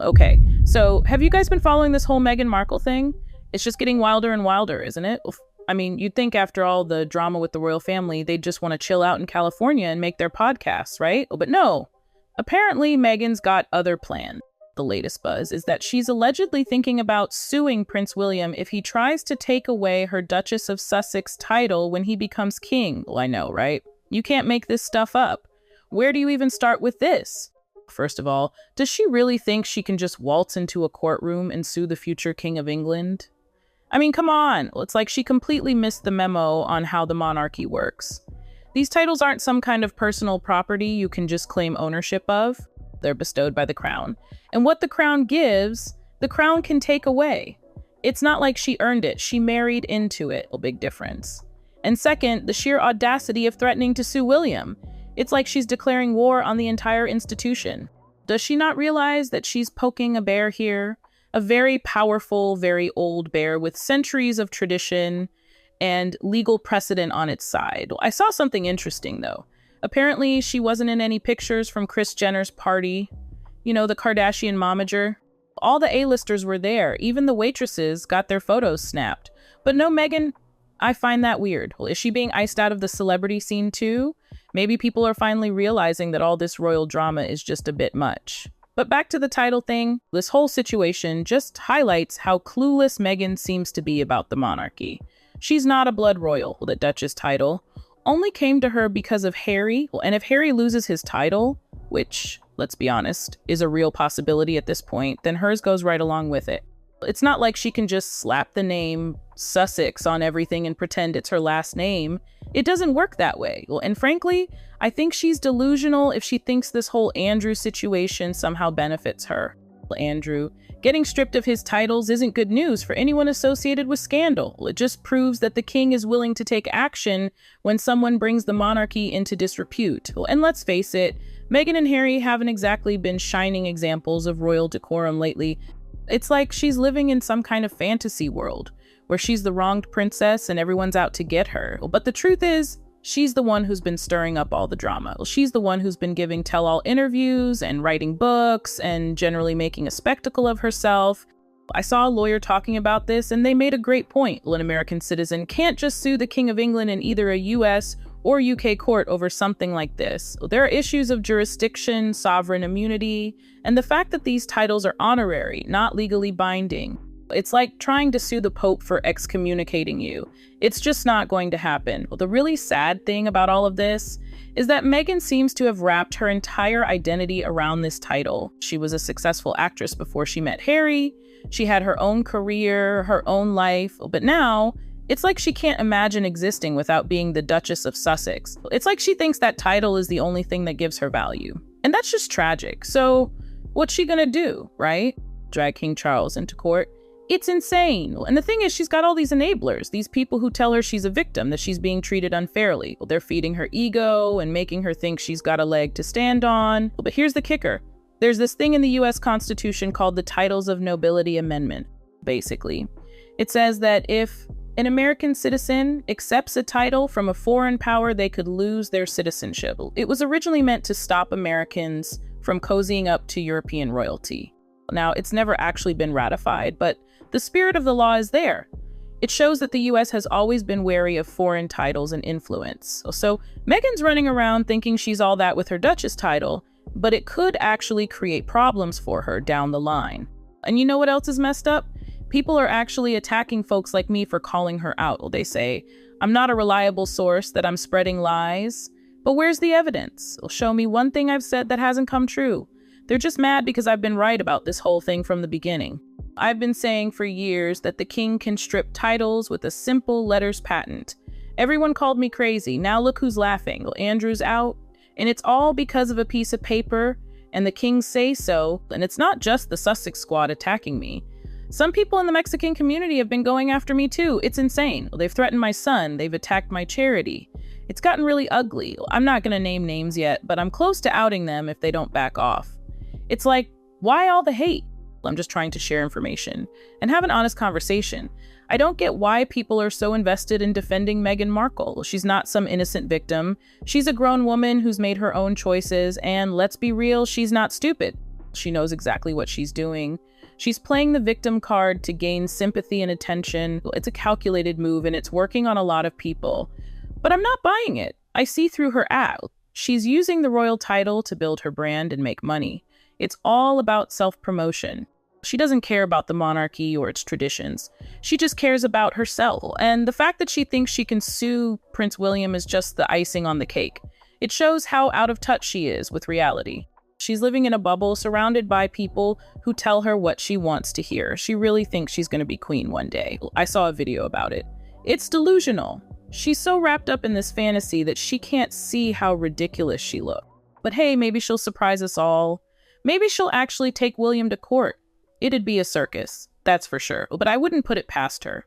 Okay, so have you guys been following this whole Meghan Markle thing? It's just getting wilder and wilder, isn't it? I mean, you'd think after all the drama with the royal family, they'd just want to chill out in California and make their podcasts, right? But no. Apparently, Meghan's got other plans. The latest buzz is that she's allegedly thinking about suing Prince William if he tries to take away her Duchess of Sussex title when he becomes king. Well, I know, right? You can't make this stuff up. Where do you even start with this? First of all, does she really think she can just waltz into a courtroom and sue the future King of England? I mean, come on. It's like she completely missed the memo on how the monarchy works. These titles aren't some kind of personal property you can just claim ownership of. They're bestowed by the crown. And what the crown gives, the crown can take away. It's not like she earned it. She married into it. A big difference. And second, the sheer audacity of threatening to sue William. It's like she's declaring war on the entire institution. Does she not realize that she's poking a bear here? A very powerful, very old bear with centuries of tradition and legal precedent on its side. I saw something interesting, though. Apparently, she wasn't in any pictures from Kris Jenner's party. You know, the Kardashian momager. All the A-listers were there. Even the waitresses got their photos snapped. But no Meghan. I find that weird. Well, is she being iced out of the celebrity scene too? Maybe people are finally realizing that all this royal drama is just a bit much. But back to the title thing, this whole situation just highlights how clueless Meghan seems to be about the monarchy. She's not a blood royal. The Duchess title only came to her because of Harry. And if Harry loses his title, which, let's be honest, is a real possibility at this point, then hers goes right along with it. It's not like she can just slap the name Sussex on everything and pretend it's her last name. It doesn't work that way. And frankly, I think she's delusional if she thinks this whole Andrew situation somehow benefits her. Andrew getting stripped of his titles isn't good news for anyone associated with scandal. It just proves that the king is willing to take action when someone brings the monarchy into disrepute. And let's face it, Meghan and Harry haven't exactly been shining examples of royal decorum lately. It's like she's living in some kind of fantasy world where she's the wronged princess and everyone's out to get her. But the truth is, she's the one who's been stirring up all the drama. She's the one who's been giving tell-all interviews and writing books and generally making a spectacle of herself. I saw a lawyer talking about this, and they made a great point. An American citizen can't just sue the King of England in either a US or UK court over something like this. There are issues of jurisdiction, sovereign immunity, and the fact that these titles are honorary, not legally binding. It's like trying to sue the Pope for excommunicating you. It's just not going to happen. The really sad thing about all of this is that Meghan seems to have wrapped her entire identity around this title. She was a successful actress before she met Harry. She had her own career, her own life, but now it's like she can't imagine existing without being the Duchess of Sussex. It's like she thinks that title is the only thing that gives her value. And that's just tragic. So what's she gonna do, right? Drag King Charles into court? It's insane. And the thing is, she's got all these enablers, these people who tell her she's a victim, that she's being treated unfairly. They're feeding her ego and making her think she's got a leg to stand on. But here's the kicker. There's this thing in the US Constitution called the Titles of Nobility Amendment, basically. It says that if an American citizen accepts a title from a foreign power, they could lose their citizenship. It was originally meant to stop Americans from cozying up to European royalty. Now, it's never actually been ratified, but the spirit of the law is there. It shows that the US has always been wary of foreign titles and influence. So Meghan's running around thinking she's all that with her Duchess title, but it could actually create problems for her down the line. And you know what else is messed up? People are actually attacking folks like me for calling her out. Well, they say, I'm not a reliable source, that I'm spreading lies. But where's the evidence? Well, show me one thing I've said that hasn't come true. They're just mad because I've been right about this whole thing from the beginning. I've been saying for years that the king can strip titles with a simple letters patent. Everyone called me crazy. Now look who's laughing. Well, Andrew's out. And it's all because of a piece of paper and the king's say-so. And it's not just the Sussex squad attacking me. Some people in the Mexican community have been going after me too. It's insane. They've threatened my son. They've attacked my charity. It's gotten really ugly. I'm not going to name names yet, but I'm close to outing them if they don't back off. It's like, why all the hate? I'm just trying to share information and have an honest conversation. I don't get why people are so invested in defending Meghan Markle. She's not some innocent victim. She's a grown woman who's made her own choices, and let's be real, she's not stupid. She knows exactly what she's doing. She's playing the victim card to gain sympathy and attention. It's a calculated move and it's working on a lot of people. But I'm not buying it. I see through her act. She's using the royal title to build her brand and make money. It's all about self-promotion. She doesn't care about the monarchy or its traditions. She just cares about herself. And the fact that she thinks she can sue Prince William is just the icing on the cake. It shows how out of touch she is with reality. She's living in a bubble surrounded by people who tell her what she wants to hear. She really thinks she's going to be queen one day. I saw a video about it. It's delusional. She's so wrapped up in this fantasy that she can't see how ridiculous she looks. But hey, maybe she'll surprise us all. Maybe she'll actually take William to court. It'd be a circus, that's for sure, but I wouldn't put it past her.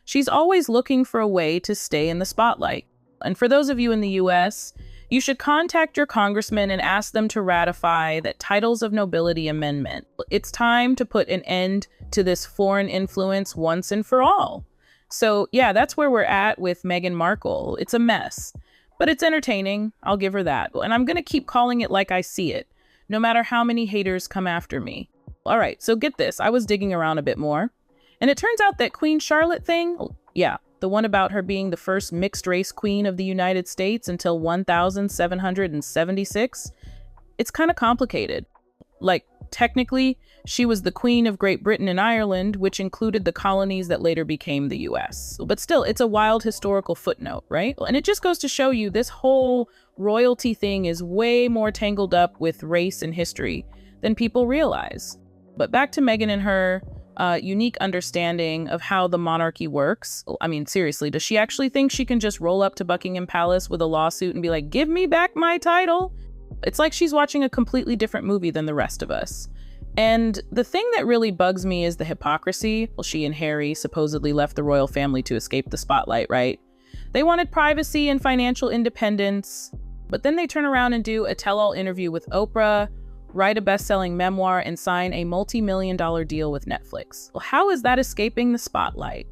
She's always looking for a way to stay in the spotlight. And for those of you in the US, you should contact your congressman and ask them to ratify that Titles of Nobility Amendment. It's time to put an end to this foreign influence once and for all. So yeah, that's where we're at with Meghan Markle. It's a mess, but it's entertaining. I'll give her that. And I'm going to keep calling it like I see it, no matter how many haters come after me. All right, so get this. I was digging around a bit more, and it turns out that Queen Charlotte thing, yeah, the one about her being the first mixed-race queen of the United States until 1776, it's kind of complicated. Like, technically, she was the Queen of Great Britain and Ireland, which included the colonies that later became the US. But still, it's a wild historical footnote, right? And it just goes to show you this whole royalty thing is way more tangled up with race and history than people realize. But back to Meghan and her unique understanding of how the monarchy works. I mean, seriously, does she actually think she can just roll up to Buckingham Palace with a lawsuit and be like, give me back my title? It's like she's watching a completely different movie than the rest of us. And the thing that really bugs me is the hypocrisy. Well, she and Harry supposedly left the royal family to escape the spotlight, right? They wanted privacy and financial independence, but then they turn around and do a tell-all interview with Oprah, write a best-selling memoir, and sign a multi-million-dollar deal with Netflix. Well, how is that escaping the spotlight?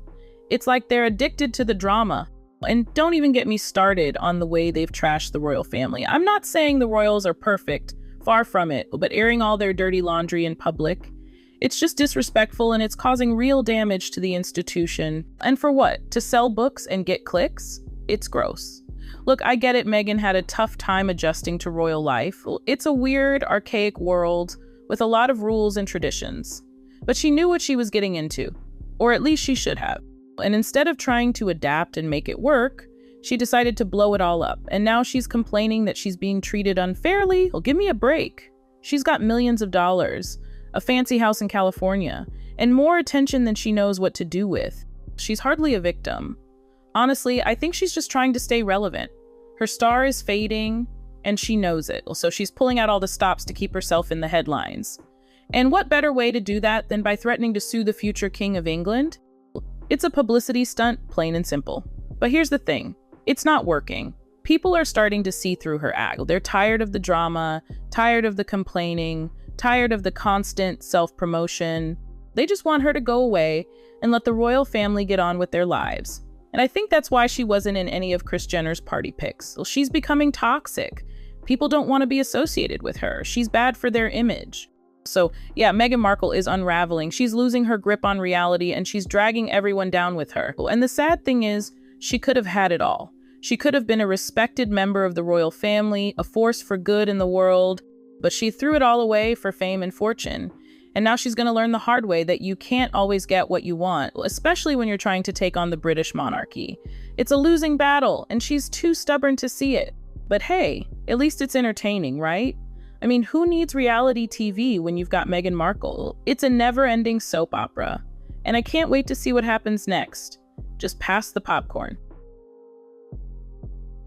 It's like they're addicted to the drama. And don't even get me started on the way they've trashed the royal family. I'm not saying the royals are perfect, far from it, but airing all their dirty laundry in public, it's just disrespectful and it's causing real damage to the institution. And for what? To sell books and get clicks? It's gross. Look, I get it, Meghan had a tough time adjusting to royal life. It's a weird, archaic world with a lot of rules and traditions. But she knew what she was getting into, or at least she should have. And instead of trying to adapt and make it work, she decided to blow it all up. And now she's complaining that she's being treated unfairly. Well, give me a break. She's got millions of dollars, a fancy house in California, and more attention than she knows what to do with. She's hardly a victim. Honestly, I think she's just trying to stay relevant. Her star is fading, and she knows it. So she's pulling out all the stops to keep herself in the headlines. And what better way to do that than by threatening to sue the future King of England? It's a publicity stunt, plain and simple. But here's the thing. It's not working. People are starting to see through her act. They're tired of the drama, tired of the complaining, tired of the constant self-promotion. They just want her to go away and let the royal family get on with their lives. And I think that's why she wasn't in any of Kris Jenner's party pics. Well, she's becoming toxic. People don't want to be associated with her. She's bad for their image. So yeah, Meghan Markle is unraveling. She's losing her grip on reality and she's dragging everyone down with her. And the sad thing is, she could have had it all. She could have been a respected member of the royal family, a force for good in the world, but she threw it all away for fame and fortune. And now she's going to learn the hard way that you can't always get what you want, especially when you're trying to take on the British monarchy. It's a losing battle, and she's too stubborn to see it. But hey, at least it's entertaining, right? I mean, who needs reality TV when you've got Meghan Markle? It's a never-ending soap opera. And I can't wait to see what happens next. Just pass the popcorn.